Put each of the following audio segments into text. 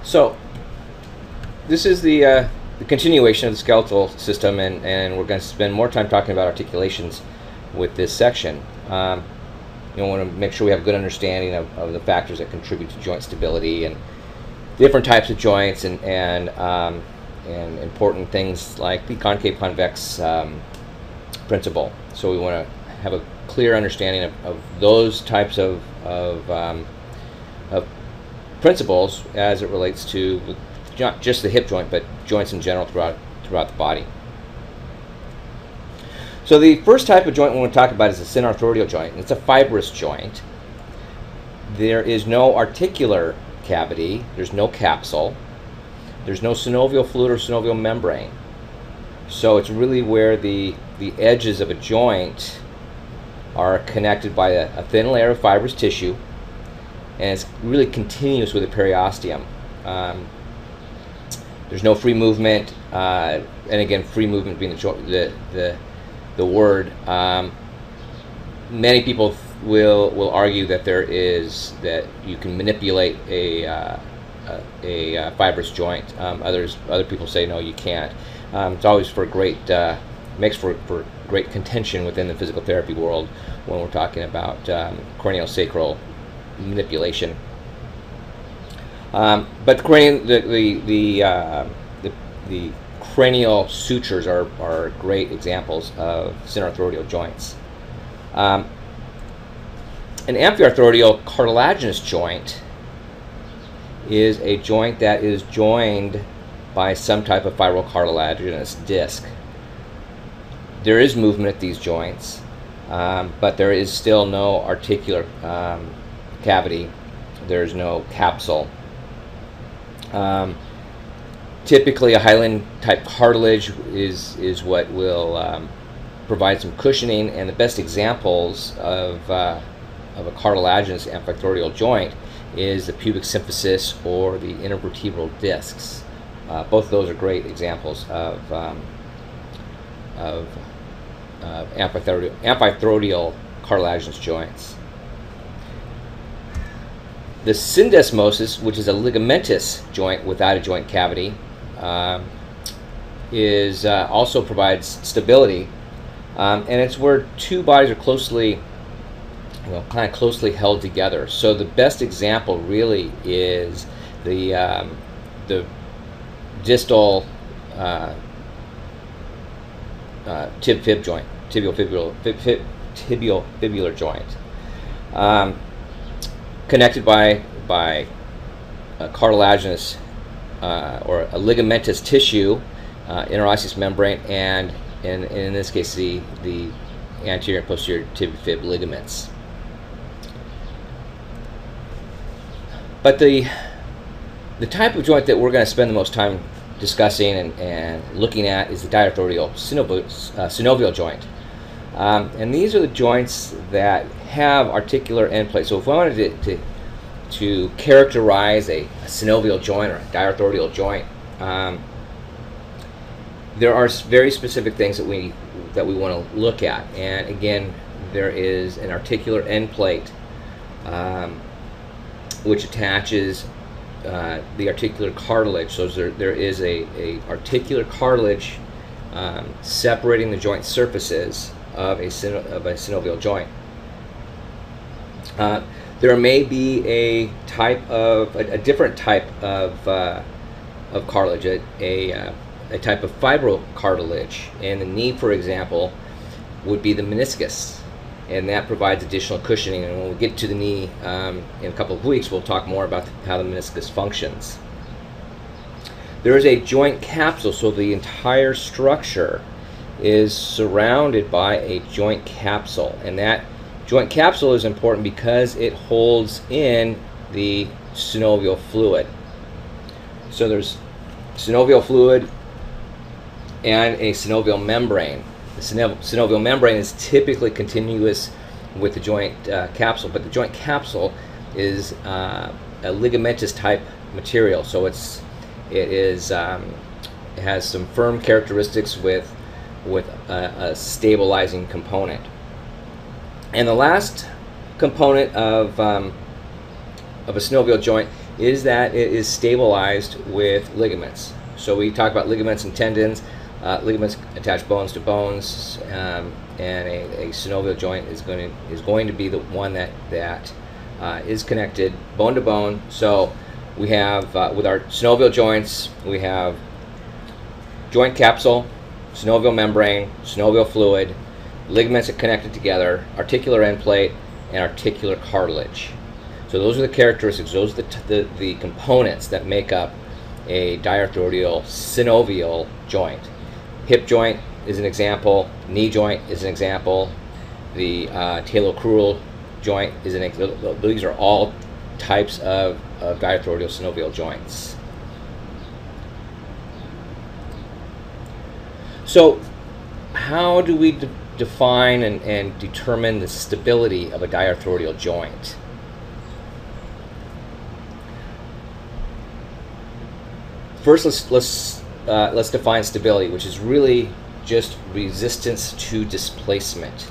So this is the continuation of the skeletal system, and we're going to spend more time talking about articulations with this section. You want to make sure we have a good understanding of the factors that contribute to joint stability and different types of joints, and important things like the concave-convex principle. So we want to have a clear understanding of those types of principles as it relates to not just the hip joint, but joints in general throughout the body. So the first type of joint we want to talk about is the synovial joint. It's a fibrous joint. There is no articular cavity. There's no capsule. There's no synovial fluid or synovial membrane. So it's really where the edges of a joint are connected by a thin layer of fibrous tissue, and it's really continuous with the periosteum. There's no free movement, and again, free movement being the word. Many people will argue that that you can manipulate a fibrous joint. Other people say no, you can't. It's always makes for great contention within the physical therapy world when we're talking about craniosacral manipulation. But the cranial sutures are great examples of synovial joints. An amphiarthroidal cartilaginous joint is a joint that is joined by some type of fibrocartilaginous disc. There is movement at these joints, but there is still no articular cavity. There's no capsule. Typically, a hyaline type cartilage is what will provide some cushioning, and the best examples of a cartilaginous amphiarthroidal joint is the pubic symphysis or the intervertebral discs. Both of those are great examples of amphiarthroidal cartilaginous joints. The syndesmosis, which is a ligamentous joint without a joint cavity, also provides stability, and it's where two bodies are closely held together. So the best example really is the distal tib-fib joint, tibiofibular joint, connected by a cartilaginous or a ligamentous tissue, interosseous membrane, and in this case the anterior and posterior tibio-fib ligaments. But the type of joint that we're going to spend the most time discussing and looking at is the diarthrodial synovial joint. And these are the joints that have articular end plates. So if I wanted to characterize a synovial joint or a diarthrodial joint, there are very specific things that we want to look at. And again, there is an articular end plate which attaches the articular cartilage. So there is a articular cartilage separating the joint surfaces of a synovial joint. There may be a different type of cartilage, a type of fibrocartilage, and the knee, for example, would be the meniscus, and that provides additional cushioning. And when we get to the knee in a couple of weeks, we'll talk more about how the meniscus functions. There is a joint capsule, so the entire structure is surrounded by a joint capsule, and that joint capsule is important because it holds in the synovial fluid. So there's synovial fluid and a synovial membrane. The synovial membrane is typically continuous with the joint capsule, but the joint capsule is a ligamentous type material, so it has some firm characteristics with a stabilizing component. And the last component of of a synovial joint is that it is stabilized with ligaments. So we talk about ligaments and tendons. Ligaments attach bones to bones, and a synovial joint is going to be the one that is connected bone to bone. So we have with our synovial joints, we have joint capsule, synovial membrane, synovial fluid, ligaments that connected together, articular end plate, and articular cartilage. So those are the characteristics, those are the components that make up a diarthrodial synovial joint. Hip joint is an example, knee joint is an example, the talocrural joint is an example. These are all types of diarthrodial synovial joints. So how do we define and determine the stability of a diarthrodial joint? First, let's define stability, which is really just resistance to displacement.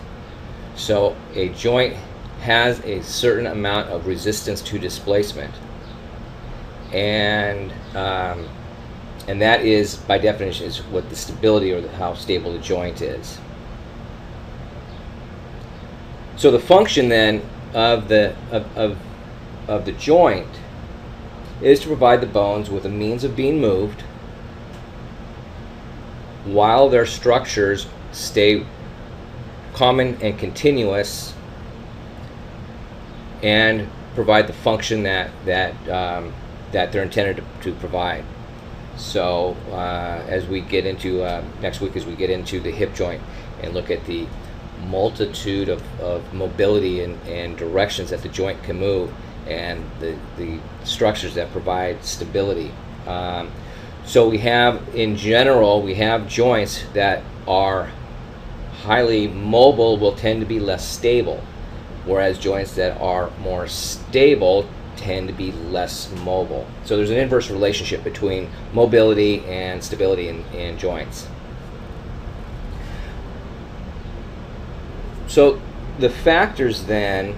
So a joint has a certain amount of resistance to displacement, and that is, by definition, is what the stability or how stable the joint is. So the function then of the joint is to provide the bones with a means of being moved while their structures stay common and continuous, and provide the function that they're intended to provide. So as we get into next week, as we get into the hip joint and look at the multitude of mobility and directions that the joint can move, and the structures that provide stability. So we have, in general, we have joints that are highly mobile will tend to be less stable, whereas joints that are more stable tend to be less mobile. So there's an inverse relationship between mobility and stability in joints. So the factors then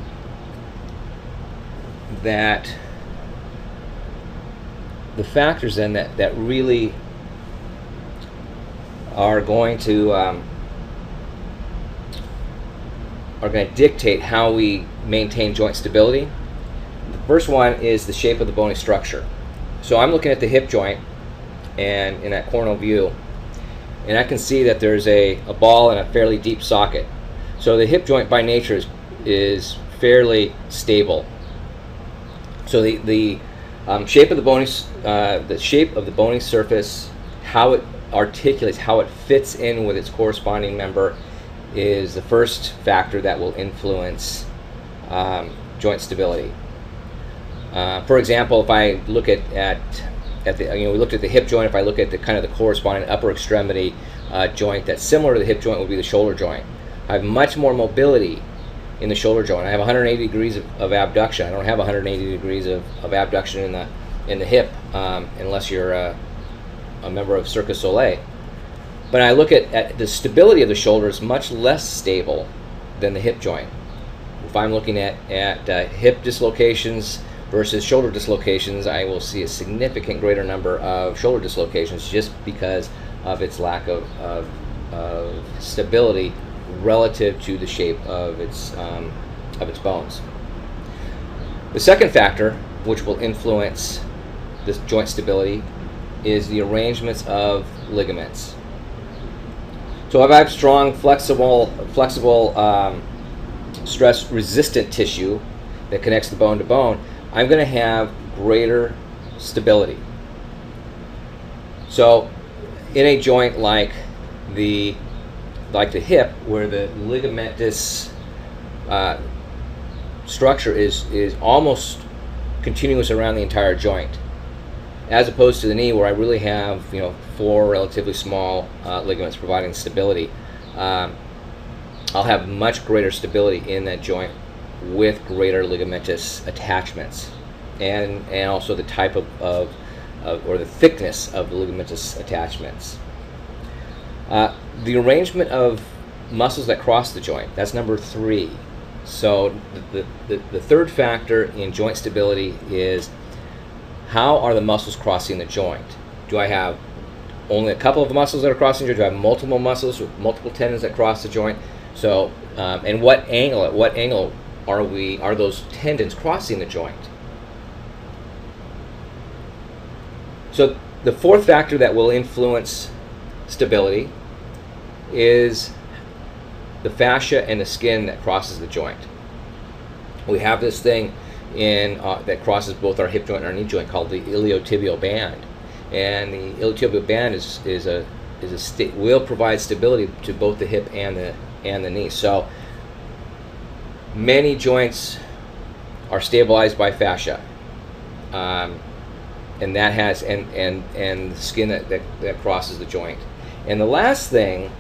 that really are going to dictate how we maintain joint stability. The first one is the shape of the bony structure. So I'm looking at the hip joint and in that coronal view, and I can see that there's a ball and a fairly deep socket. So the hip joint by nature is fairly stable. So the shape of the bony surface, how it articulates, how it fits in with its corresponding member, is the first factor that will influence joint stability. For example, if I look at the, we looked at the hip joint. If I look at the kind of the corresponding upper extremity joint that's similar to the hip joint would be the shoulder joint. I have much more mobility in the shoulder joint. I have 180 degrees of abduction. I don't have 180 degrees of abduction in the hip unless you're a member of Cirque du Soleil. But I look at the stability of the shoulder is much less stable than the hip joint. If I'm looking at hip dislocations versus shoulder dislocations, I will see a significant greater number of shoulder dislocations just because of its lack of stability relative to the shape of its bones. The second factor, which will influence this joint stability, is the arrangements of ligaments. So if I have strong, flexible, stress-resistant tissue that connects the bone to bone, I'm going to have greater stability. So in a joint like the hip, where the ligamentous structure is almost continuous around the entire joint, as opposed to the knee, where I really have 4 relatively small ligaments providing stability, I'll have much greater stability in that joint with greater ligamentous attachments, and also the type of or the thickness of the ligamentous attachments. The arrangement of muscles that cross the joint, that's number 3. So the third factor in joint stability is how are the muscles crossing the joint? Do I have only a couple of muscles that are crossing the joint? Do I have multiple muscles with multiple tendons that cross the joint? So, and what angle? At what angle are those tendons crossing the joint? So the fourth factor that will influence stability is the fascia and the skin that crosses the joint. We have this thing that crosses both our hip joint and our knee joint called the iliotibial band, and the iliotibial band will provide stability to both the hip and the knee. So many joints are stabilized by fascia, and that has and the skin that crosses the joint. And the last thing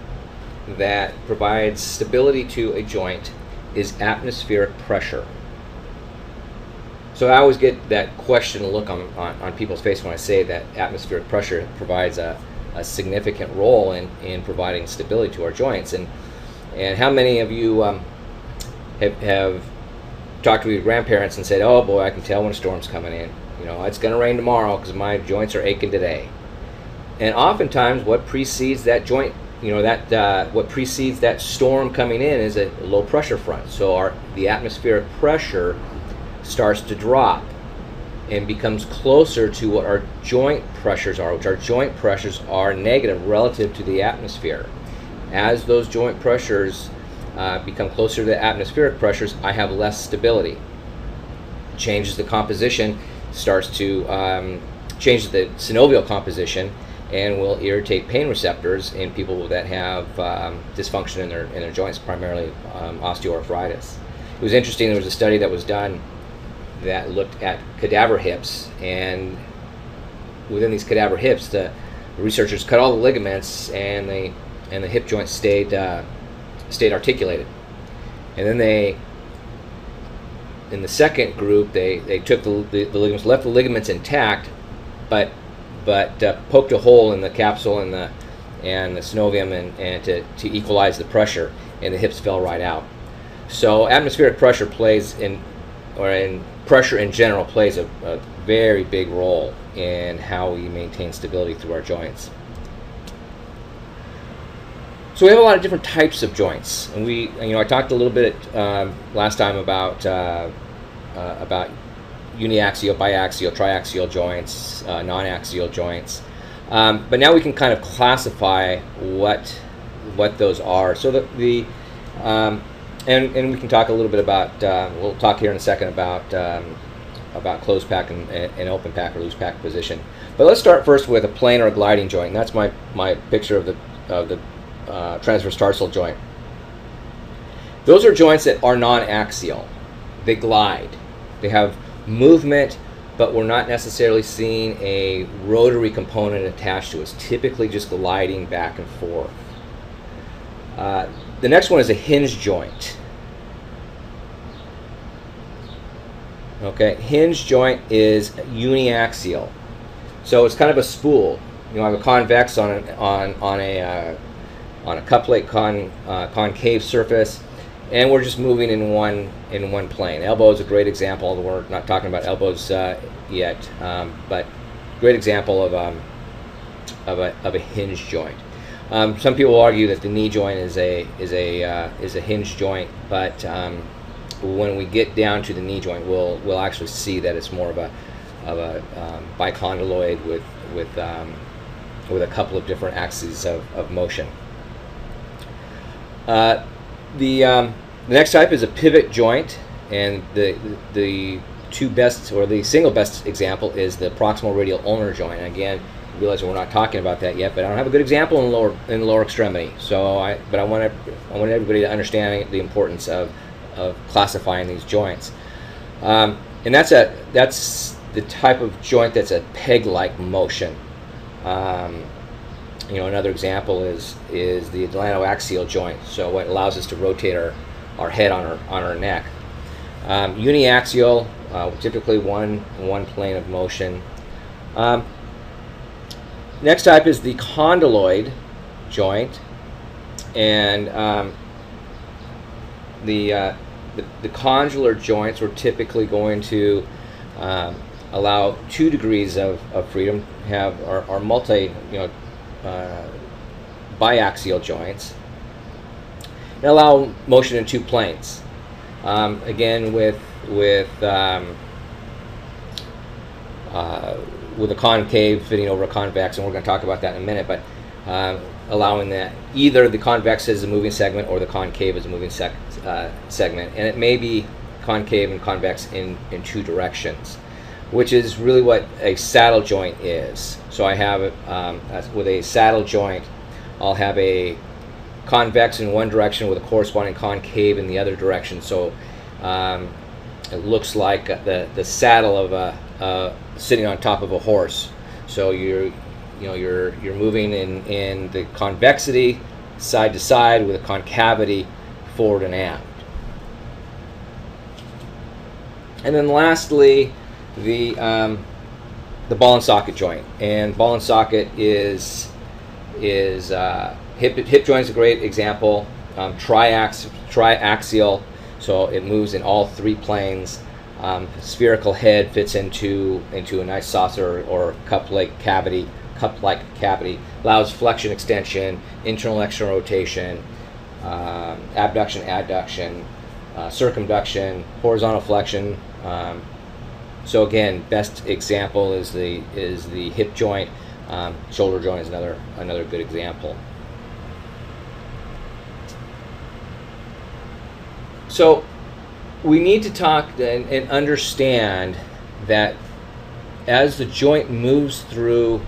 that provides stability to a joint is atmospheric pressure. So I always get that question look on people's face when I say that atmospheric pressure provides a significant role in providing stability to our joints. And how many of you have talked to your grandparents and said, "Oh boy, I can tell when a storm's coming in. You know, it's going to rain tomorrow because my joints are aching today." And oftentimes, what precedes that joint, what precedes that storm coming in is a low pressure front. So the atmospheric pressure starts to drop and becomes closer to what our joint pressures are, which our joint pressures are negative relative to the atmosphere. As those joint pressures become closer to the atmospheric pressures, I have less stability. Changes the composition, starts to change the synovial composition, and will irritate pain receptors in people that have dysfunction in their joints, primarily osteoarthritis. It was interesting. There was a study that was done that looked at cadaver hips, and within these cadaver hips, the researchers cut all the ligaments, and the hip joint stayed articulated. And then in the second group, they took the ligaments, left the ligaments intact, but poked a hole in the capsule and the synovium and to equalize the pressure, and the hips fell right out. So atmospheric pressure pressure in general plays a very big role in how we maintain stability through our joints. So we have a lot of different types of joints, and I talked a little bit last time about uniaxial, biaxial, triaxial joints, non-axial joints, but now we can kind of classify what those are. So and we can talk a little bit about. We'll talk here in a second about closed pack and open pack or loose pack position. But let's start first with a plane or a gliding joint, and that's my picture of the transverse tarsal joint. Those are joints that are non-axial. They glide. They have movement, but we're not necessarily seeing a rotary component attached to it. It's typically just gliding back and forth. The next one is a hinge joint. Okay, hinge joint is uniaxial. So it's kind of a spool. I have a convex on a cuplate concave surface, and we're just moving in one plane. Elbow is a great example, although we're not talking about elbows yet, but great example of a hinge joint. Some people argue that the knee joint is a hinge joint, but when we get down to the knee joint, we'll actually see that it's more of a bicondyloid with a couple of different axes of motion. The next type is a pivot joint, and the two best, or the single best example is the proximal radial ulnar joint. And again, you realize we're not talking about that yet, but I don't have a good example in the lower extremity. So I want everybody to understand the importance of classifying these joints. And that's the type of joint that's a peg-like motion. Another example is the atlantoaxial joint. So what allows us to rotate our head on our neck. Uniaxial, typically one plane of motion. Next type is the condyloid joint, and the the condylar joints, we're typically going to allow 2 degrees of freedom, have our multi, biaxial joints, and allow motion in 2 planes. Again, with a concave fitting over a convex, and we're going to talk about that in a minute, but allowing that either the convex is a moving segment or the concave is a moving segment, and it may be concave and convex in 2 directions, which is really what a saddle joint is. So I have with a saddle joint, I'll have a convex in one direction with a corresponding concave in the other direction. So it looks like the saddle of sitting on top of a horse. So you're moving in the convexity side to side with a concavity forward and aft. And then lastly, the ball and socket joint. And ball and socket is hip joint is a great example. Triaxial, so it moves in all 3 planes. Spherical head fits into a nice saucer or cup-like cavity, allows flexion, extension, internal, external rotation, abduction, adduction, circumduction, horizontal flexion. So again, best example is the hip joint. Shoulder joint is another good example. So we need to talk and understand that as the joint moves through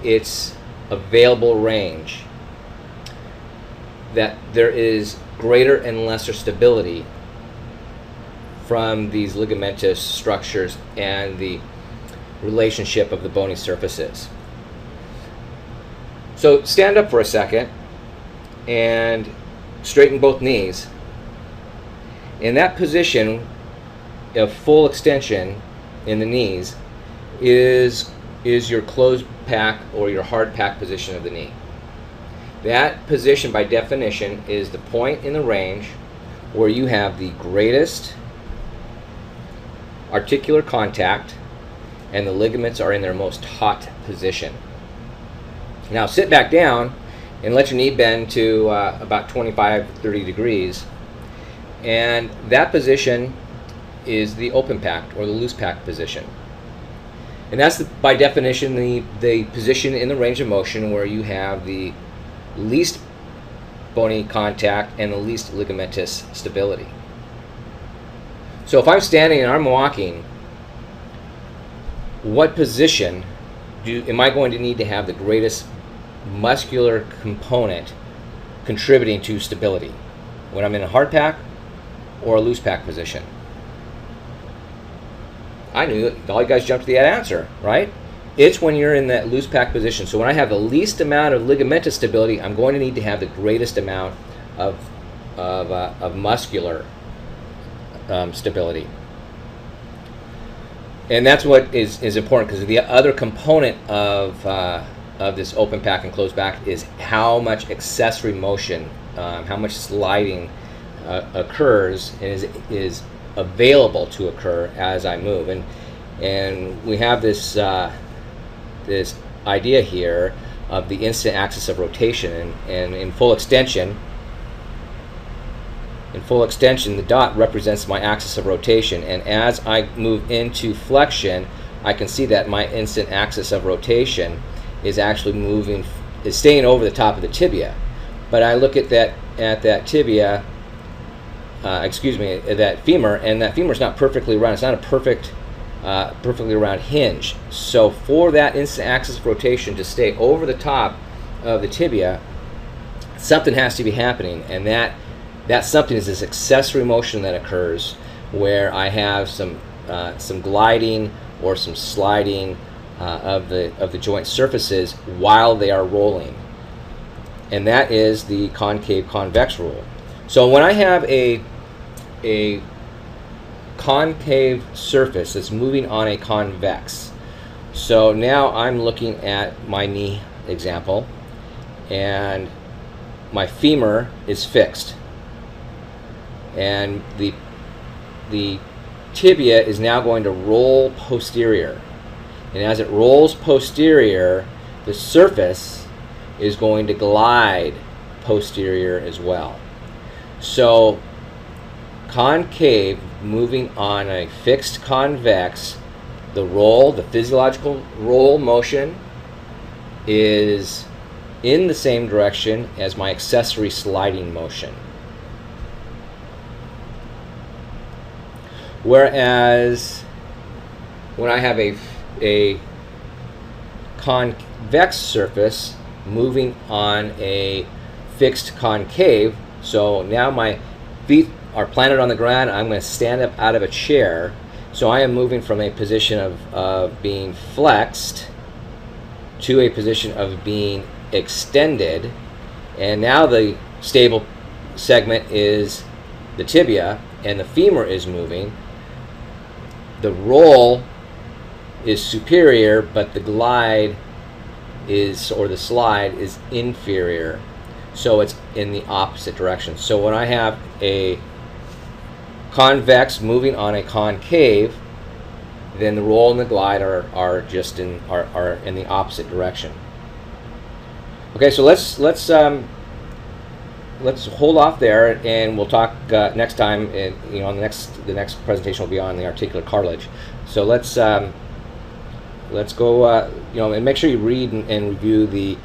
its available range, that there is greater and lesser stability from these ligamentous structures and the relationship of the bony surfaces. So stand up for a second and straighten both knees. In that position of full extension in the knees is your closed pack or your hard pack position of the knee. That position by definition is the point in the range where you have the greatest articular contact and the ligaments are in their most taut position. Now sit back down and let your knee bend to about 25-30 degrees, and that position is the open pack or the loose pack position. And that's by definition the position in the range of motion where you have the least bony contact and the least ligamentous stability. So if I'm standing and I'm walking, what position am I going to need to have the greatest muscular component contributing to stability? When I'm in a hard pack or a loose pack position? I knew that all you guys jumped to the answer, right? It's when you're in that loose pack position. So when I have the least amount of ligamentous stability, I'm going to need to have the greatest amount of muscular stability. And that's what is important, because the other component of this open pack and closed pack is how much accessory motion, how much sliding occurs and is available to occur as I move. And we have this this idea here of the instant axis of rotation, and in full extension. In full extension, the dot represents my axis of rotation, and as I move into flexion, I can see that my instant axis of rotation is actually staying over the top of the tibia. But I look at that tibia, that femur, and that femur is not perfectly round. It's not a perfectly round hinge. So for that instant axis of rotation to stay over the top of the tibia, something has to be happening, and that something is this accessory motion that occurs where I have some gliding or some sliding of the joint surfaces while they are rolling, and that is the concave-convex rule. So when I have a concave surface that's moving on a convex, so now I'm looking at my knee example, and my femur is fixed. And the the tibia is now going to roll posterior. And as it rolls posterior, the surface is going to glide posterior as well. So concave moving on a fixed convex, the roll, the physiological roll motion is in the same direction as my accessory sliding motion. Whereas when I have a convex surface moving on a fixed concave, so now my feet are planted on the ground, I'm going to stand up out of a chair, so I am moving from a position of being flexed to a position of being extended, and now the stable segment is the tibia and the femur is moving. The roll is superior, but the glide is, or the slide is inferior, so it's in the opposite direction. So when I have a convex moving on a concave, then the roll and the glide are just in the opposite direction. Okay, so let's hold off there, and we'll talk next time. And on the next presentation will be on the articular cartilage. So let's go. And make sure you read and review the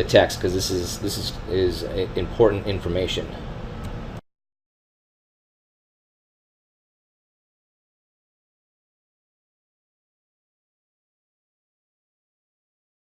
text, because this is important information.